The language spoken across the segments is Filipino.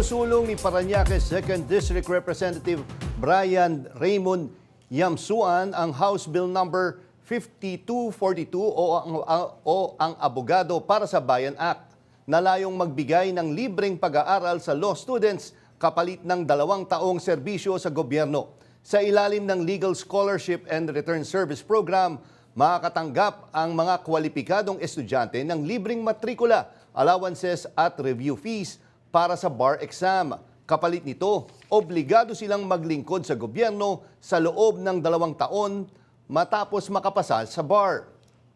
Sulong ni Parañaque 2nd District Representative Brian Raymond Yamsuan ang House Bill number 5242 o ang Abogado para sa Bayan Act na layong magbigay ng libreng pag-aaral sa law students kapalit ng 2 taong serbisyo sa gobyerno. Sa ilalim ng Legal Scholarship and Return Service Program, makakatanggap ang mga kwalipikadong estudyante ng libreng matrikula, allowances at review fees para sa bar exam. Kapalit nito, obligado silang maglingkod sa gobyerno sa loob ng 2 taon matapos makapasa sa bar.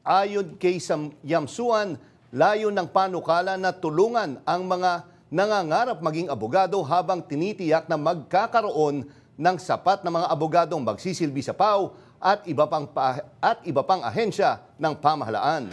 Ayon kay Yamsuan, layo ng panukala na tulungan ang mga nangangarap maging abogado habang tinitiyak na magkakaroon ng sapat na mga abogadong magsisilbi sa PAW at iba pang ahensya ng pamahalaan.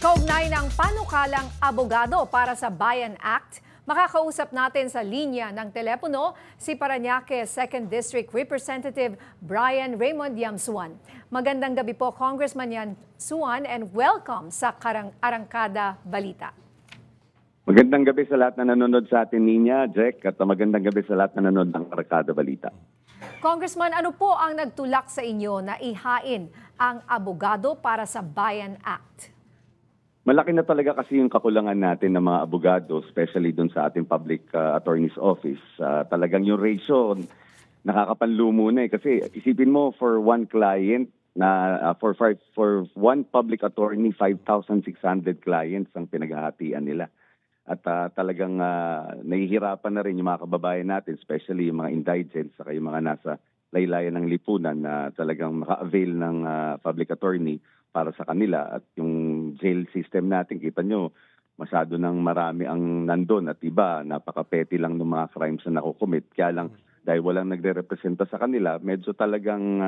Kaugnay ng panukalang Abogado para sa Bayan Act, makakausap natin sa linya ng telepono si Parañaque 2nd District Representative Brian Raymond Yamsuan. Magandang gabi po, Congressman Yamsuan, and welcome sa Arangkada Balita. Magandang gabi sa lahat na nanonood sa atin, Ninya, Jack, at magandang gabi sa lahat na nanonood ng Arangkada Balita. Congressman, ano po ang nagtulak sa inyo na ihain ang Abogado para sa Bayan Act? Malaki na talaga kasi yung kakulangan natin ng mga abogado, especially dun sa ating public attorney's office. Talagang yung ratio, nakakapanlumo na eh. Kasi isipin mo, for one client, for one public attorney, 5,600 clients ang pinaghahatian nila. At talagang nahihirapan na rin yung mga kababayan natin, especially yung mga indigents, saka yung mga nasa laylayan ng lipunan na talagang maka-avail ng public attorney para sa kanila. At yung jail system natin, kita nyo, masyado nang marami ang nandun at iba, napaka-petty lang ng mga crimes na nakukumit. Kaya lang, dahil walang nagre-representa sa kanila, medyo talagang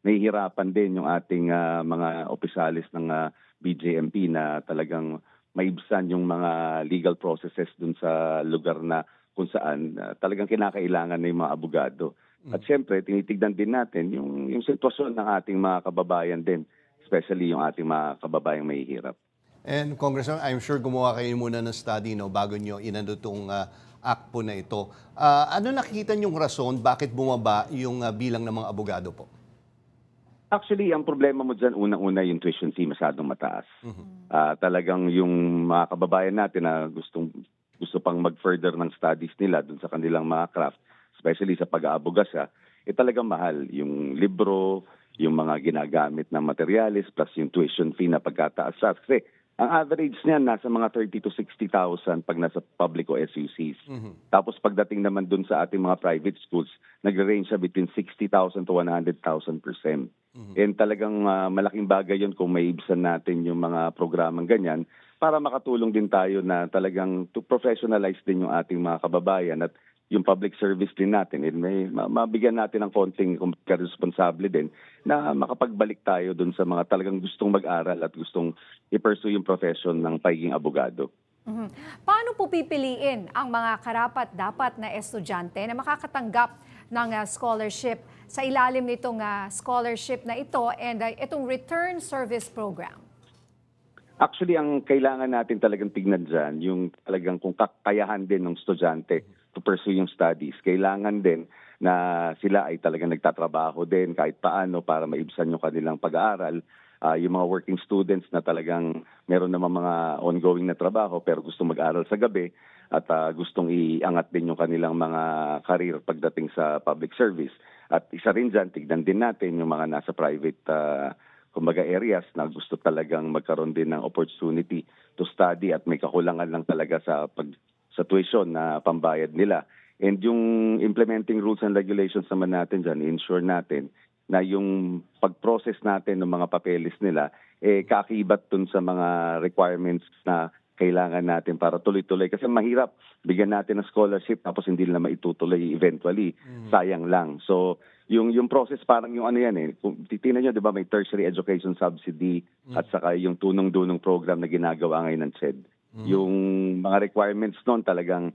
nahihirapan din yung ating mga opisyalis ng BJMP na talagang maibsan yung mga legal processes dun sa lugar na kung saan talagang kinakailangan na yung mga abogado. At syempre, tinitignan din natin yung sitwasyon ng ating mga kababayan din, especially yung ating mga kababayang mahihirap. And Congressman, I'm sure gumawa kayo muna ng study bago nyo inano itong act po na ito. Ano nakikita nyong rason bakit bumaba yung bilang ng mga abogado po? Actually, ang problema mo dyan, unang-una yung tuition fee masyadong mataas. Talagang yung mga kababayan natin na gusto pang mag-further ng studies nila dun sa kanilang mga craft, especially sa pag-aabogasya, talagang mahal. Yung libro, yung mga ginagamit na materialis, plus yung tuition fee na pagkataas. Kasi ang average niyan nasa mga 30,000 to 60,000 pag nasa public o SUCs. Tapos pagdating naman dun sa ating mga private schools, nag-range siya between 60,000 to 100,000 per sem. And talagang malaking bagay yun kung maibsan natin yung mga programang ganyan para makatulong din tayo na talagang to professionalize din yung ating mga kababayan at yung public service din natin. And may mabigyan natin ng konting responsable din na makapagbalik tayo dun sa mga talagang gustong mag-aral at gustong i-pursue yung profession ng pagiging abogado. Paano po pipiliin ang mga karapat-dapat na estudyante na makakatanggap ng scholarship sa ilalim nitong scholarship na ito and itong Return Service Program? Actually, ang kailangan natin talagang tignan dyan, yung talagang kung kakayahan din ng estudyante to pursue yung studies. Kailangan din na sila ay talagang nagtatrabaho din kahit paano para maibsan yung kanilang pag-aaral. Yung mga working students na talagang meron naman mga ongoing na trabaho pero gustong mag-aral sa gabi at gustong iangat din yung kanilang mga career pagdating sa public service. At isa rin dyan, tignan din natin yung mga nasa private kumbaga areas na gusto talagang magkaroon din ng opportunity to study at may kakulangan lang talaga sa tuition na pambayad nila. And yung implementing rules and regulations naman natin dyan, ensure natin na yung pag-process natin ng mga papeles nila, kaakibat dun sa mga requirements na kailangan natin para tuloy-tuloy. Kasi mahirap, bigyan natin ng scholarship tapos hindi nila maitutuloy eventually. Sayang lang. So, yung process parang yung ano yan eh. Kung titingnan nyo, di ba, may tertiary education subsidy at saka yung tunong-dunong program na ginagawa ngayon ng CHED. Yung mga requirements noon talagang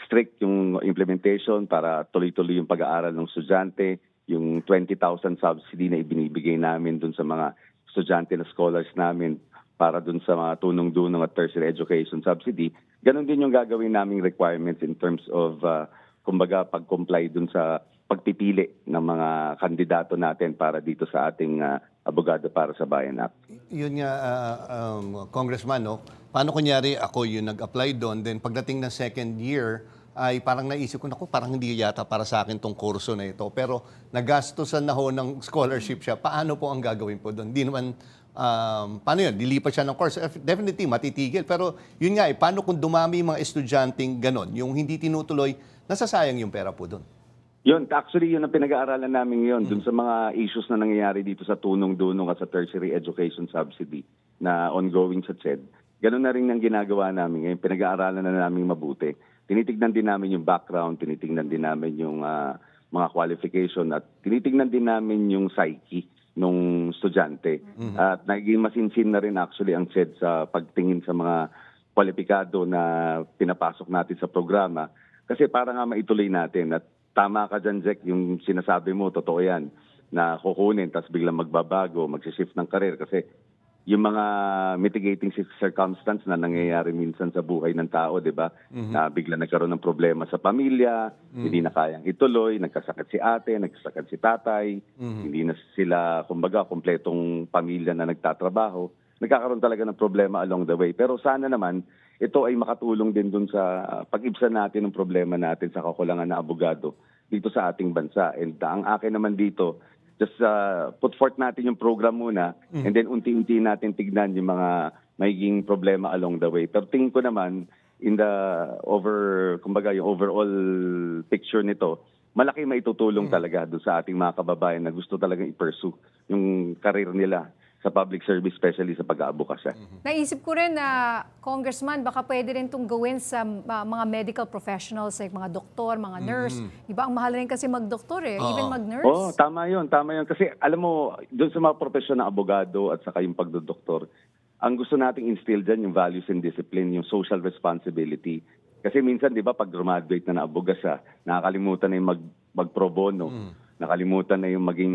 strict yung implementation para tuloy-tuloy yung pag-aaral ng estudyante, yung 20,000 subsidy na ibinibigay namin dun sa mga estudyante na scholars namin para dun sa mga tunong-dunong at tertiary education subsidy, ganun din yung gagawin naming requirements in terms of, kumbaga, pag-comply dun sa pagpipili ng mga kandidato natin para dito sa ating abogado para sa Bayan Act. Yun nga, Congressman, no? Paano kunyari ako yung nag-apply doon, then pagdating ng second year, ay parang naisip ko, naku, parang hindi yata para sa akin tong kurso na ito. Pero nagastusan na ho ng scholarship siya. Paano po ang gagawin po doon? Hindi naman, paano yun? Dilipat siya ng course. Definitely, matitigil. Pero yun nga, paano kung dumami yung mga estudyanteng ganon? Yung hindi tinutuloy, nasasayang yung pera po doon. Yun, actually, yun ang pinag-aaralan namin ngayon dun sa mga issues na nangyayari dito sa tunong-dunong at sa tertiary education subsidy na ongoing sa CHED. Ganun na rin ang ginagawa namin ngayon. Pinag-aaralan na namin mabuti. Tinitignan din namin yung background, tinitignan din namin yung mga qualification at tinitignan din namin yung psyche nung estudyante. At naging masinsin na rin actually ang CHED sa pagtingin sa mga kwalipikado na pinapasok natin sa programa kasi para nga maituloy natin. At tama ka dyan, Jack, yung sinasabi mo, totoo yan, na kukunin tapos biglang magbabago, magsishift ng karir kasi yung mga mitigating circumstance na nangyayari minsan sa buhay ng tao, di ba? Na bigla nagkaroon ng problema sa pamilya, hindi na kayang ituloy, nagkasakit si ate, nagkasakit si tatay, hindi na sila, kumbaga, kompletong pamilya na nagtatrabaho. Nagkakaroon talaga ng problema along the way. Pero sana naman, ito ay makatulong din dun sa pag-ibsan natin ng problema natin sa kakulangan na abogado dito sa ating bansa. And ang akin naman dito, just put forth natin yung program muna and then unti-unti natin tignan yung mga magiging problema along the way. Pero tingin ko naman in the kumbaga yung overall picture nito, malaki maitutulong talaga doon sa ating mga kababayan na gusto talagang i-pursue yung career nila sa public service, especially sa pag-aabokasya. Naisip ko rin na, Congressman, baka pwede rin itong gawin sa mga medical professionals, like mga doktor, mga nurse. Iba, ang mahal rin kasi mag-doktor even mag-nurse. Oo, tama yun. Kasi alam mo, doon sa mga profesyon ng abogado at saka yung pagdodoktor, ang gusto nating instill dyan yung values and discipline, yung social responsibility. Kasi minsan, di ba, pag graduate na abogasa, nakakalimutan na yung mag-pro bono. Nakalimutan na yung maging,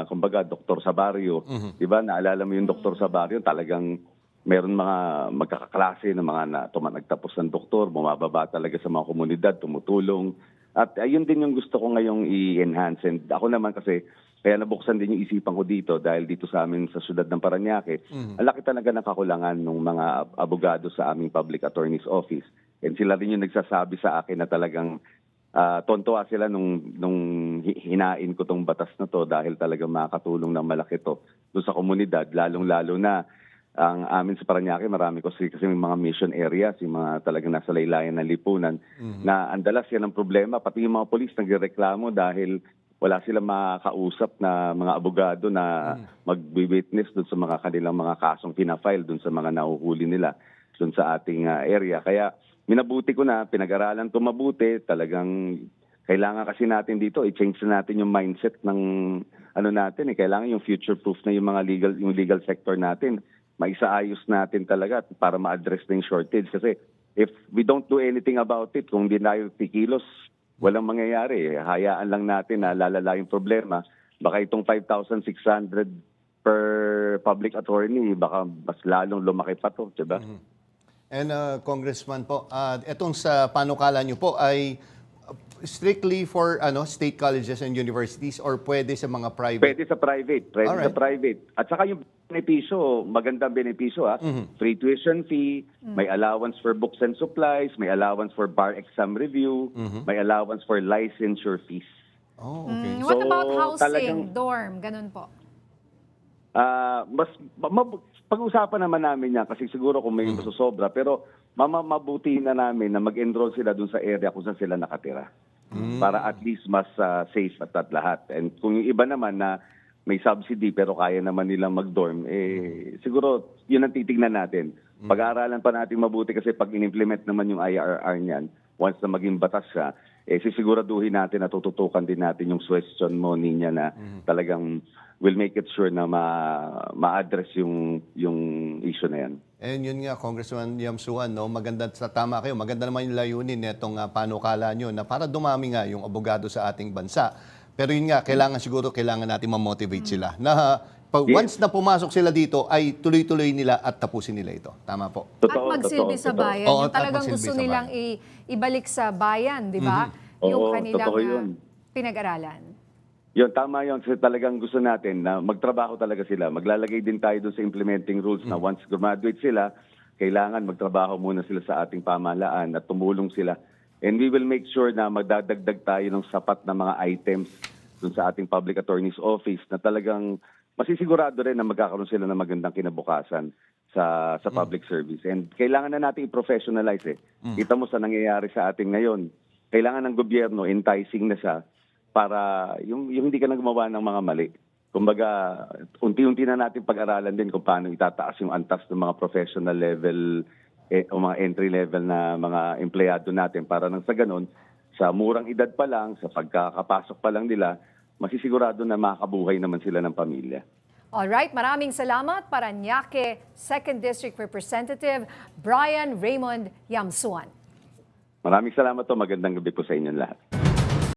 kumbaga, doktor sa baryo. Diba? Naalala mo yung doktor sa baryo, talagang meron mga magkakaklase na mga nagtapos ng doktor, bumababa talaga sa mga komunidad, tumutulong. At ayun din yung gusto ko ngayong i-enhance. And ako naman kasi, kaya nabuksan din yung isipan ko dito dahil dito sa amin sa syudad ng Parañaque, ang laki talaga ng kakulangan ng mga abogado sa aming public attorney's office. And sila rin yung nagsasabi sa akin na talagang tontuwa sila nung hinain ko tong batas na to dahil talagang makakatulong ng malaki to doon sa komunidad, lalong-lalo na ang amin sa Parañaque, marami kasi may mga mission areas, yung mga talagang nasa laylayan ng lipunan, na andalas yan ang problema. Pati yung mga polis nagreklamo dahil wala silang makakausap na mga abogado na mag-witness doon sa mga kanilang mga kasong pinafile doon sa mga nahuhuli nila doon sa ating area. Kaya minabuti ko na, pinag-aralan to mabuti, talagang kailangan kasi natin dito, i-change na natin yung mindset ng natin. Kailangan yung future-proof na yung mga legal sector natin. Maisaayos natin talaga para ma-address na yung shortage. Kasi if we don't do anything about it, kung di tayo tikilos, walang mangyayari. Hayaan lang natin na lalala yung problema. Baka itong 5,600 per public attorney, baka mas lalong lumaki pa to, diba? And Congressman po, etong sa panukala nyo po ay strictly for state colleges and universities or pwede sa mga private? Pwede sa private. Sa private. At saka yung benepisyo, magandang benepisyo. Free tuition fee, may allowance for books and supplies, may allowance for bar exam review, may allowance for licensure fees. Oh, okay. What about housing, talagang dorm, ganun po? Pag-usapan naman namin yan kasi siguro kung may masusobra, pero mabuti na namin na mag-enroll sila dun sa area kung saan sila nakatira. Para at least mas safe at lahat. And kung yung iba naman na may subsidy pero kaya naman nilang mag-dorm, siguro yun ang titignan natin. Pag-aaralan pa natin mabuti kasi pag in-implement naman yung IRR niyan, once na maging batas siya, sisiguraduhin natin na tututukan din natin yung question mo, Ninya, na talagang will make it sure na ma-address yung issue na yan. And yun nga, Congressman Yamsuan, maganda, tama kayo, maganda naman yung layunin nitong panukala nyo na para dumami nga yung abogado sa ating bansa. Pero yun nga, kailangan natin ma-motivate sila na Once na pumasok sila dito, ay tuloy-tuloy nila at tapusin nila ito. Tama po. At magsilbi sa bayan. Oo, Yung at talagang magsilbi gusto sa nilang ibalik sa bayan, di ba? Mhm. Yung Oo, kanilang totoo yun. pinag-aralan. Yun, tama yun. Kasi talagang gusto natin na magtrabaho talaga sila. Maglalagay din tayo doon sa implementing rules na once graduate sila, kailangan magtrabaho muna sila sa ating pamahalaan at tumulong sila. And we will make sure na magdadagdag tayo ng sapat na mga items doon sa ating public attorney's office na talagang masisigurado rin na magkakaroon sila ng magandang kinabukasan sa public service. And kailangan na natin i-professionalize eh. Kita mo sa nangyayari sa atin ngayon. Kailangan ng gobyerno, enticing na siya para yung hindi ka na gumawa ng mga mali. Kumbaga, unti-unti na natin pag-aralan din kung paano itataas yung antas ng mga professional level o mga entry level na mga empleyado natin para nang sa ganun, sa murang edad pa lang, sa pagkakapasok pa lang nila, masisigurado na makakabuhay naman sila ng pamilya. Alright, maraming salamat Parañaque 2nd District Representative Brian Raymond Yamsuan. Maraming salamat po. Magandang gabi po sa inyong lahat.